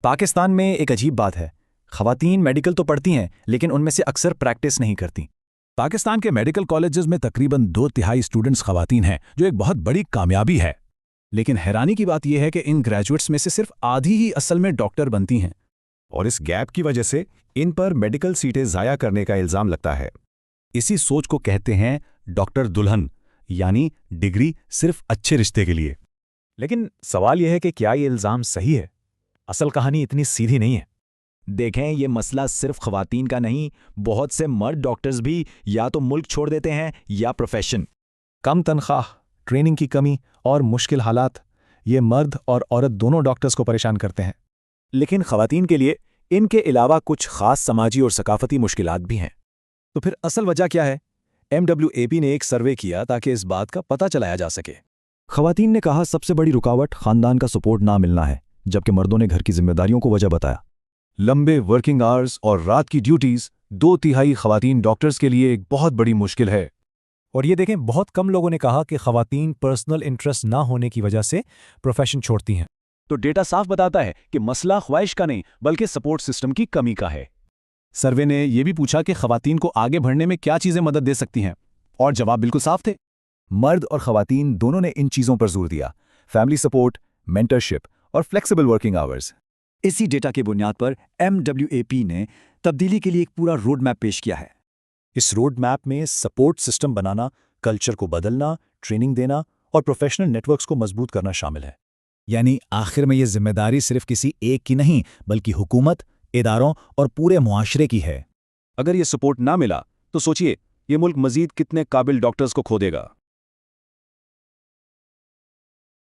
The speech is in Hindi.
पाकिस्तान में एक अजीब बात है। ख़वातीन मेडिकल तो पढ़ती हैं, लेकिन उनमें से अक्सर प्रैक्टिस नहीं करती। पाकिस्तान के मेडिकल कॉलेजेस में तकरीबन 2/3 स्टूडेंट्स ख़वातीन हैं, जो एक बहुत बड़ी कामयाबी है। लेकिन हैरानी की बात यह है कि इन ग्रेजुएट्स में से सिर्फ आधी ही असल में डॉक्टर बनती हैं। और इस गैप की वजह से इन पर मेडिकल सीटें ज़ाया करने का इल्ज़ाम लगता है। इसी सोच को कहते हैं डॉक्टर दुल्हन, यानी डिग्री सिर्फ अच्छे रिश्ते के लिए। लेकिन सवाल यह है कि क्या ये इल्ज़ाम सही है? असल कहानी इतनी सीधी नहीं है। देखें, ये मसला सिर्फ ख़वातीन का नहीं, बहुत से मर्द डॉक्टर्स भी या तो मुल्क छोड़ देते हैं या प्रोफेशन। कम तनख्वाह, ट्रेनिंग की कमी और मुश्किल हालात, ये मर्द और औरत दोनों डॉक्टर्स को परेशान करते हैं। लेकिन ख़वातीन के लिए इनके अलावा कुछ ख़ास समाजी और सकाफ़ती मुश्किलात भी हैं। तो फिर असल वजह क्या है? MWAP ने एक सर्वे किया ताकि इस बात का पता चलाया जा सके। ख़वातीन ने कहा सबसे बड़ी रुकावट ख़ानदान का सपोर्ट ना मिलना है, जबकि मर्दों ने घर की जिम्मेदारियों को वजह बताया। लंबे वर्किंग आवर्स और रात की ड्यूटीज़ 2/3 ख़वातीन डॉक्टर्स के लिए एक बहुत बड़ी मुश्किल है। और ये देखें, बहुत कम लोगों ने कहा कि ख़वातीन पर्सनल इंटरेस्ट ना होने की वजह से प्रोफेशन छोड़ती हैं। तो डेटा साफ बताता है कि मसला ख्वाहिश का नहीं, बल्कि सपोर्ट सिस्टम की कमी का है। सर्वे ने यह भी पूछा कि ख़वातीन को आगे बढ़ने में क्या चीज़ें मदद दे सकती हैं, और जवाब बिल्कुल साफ थे। मर्द और ख़वातीन दोनों ने इन चीज़ों पर जोर दिया: फैमिली सपोर्ट, मेंटरशिप और फ्लेक्सिबल वर्किंग आवर्स। इसी डेटा की बुनियाद पर MWAP ने तब्दीली के लिए एक पूरा रोड मैप पेश किया है। इस रोड मैप में सपोर्ट सिस्टम बनाना, कल्चर को बदलना, ट्रेनिंग देना और प्रोफेशनल नेटवर्क्स को मजबूत करना शामिल है। यानी आखिर में ये जिम्मेदारी सिर्फ किसी एक की नहीं, बल्कि हुकूमत, इदारों और पूरे मुआशरे की है। अगर ये सपोर्ट ना मिला तो सोचिए, ये मुल्क मजीद कितने काबिल डॉक्टर्स को खो देगा।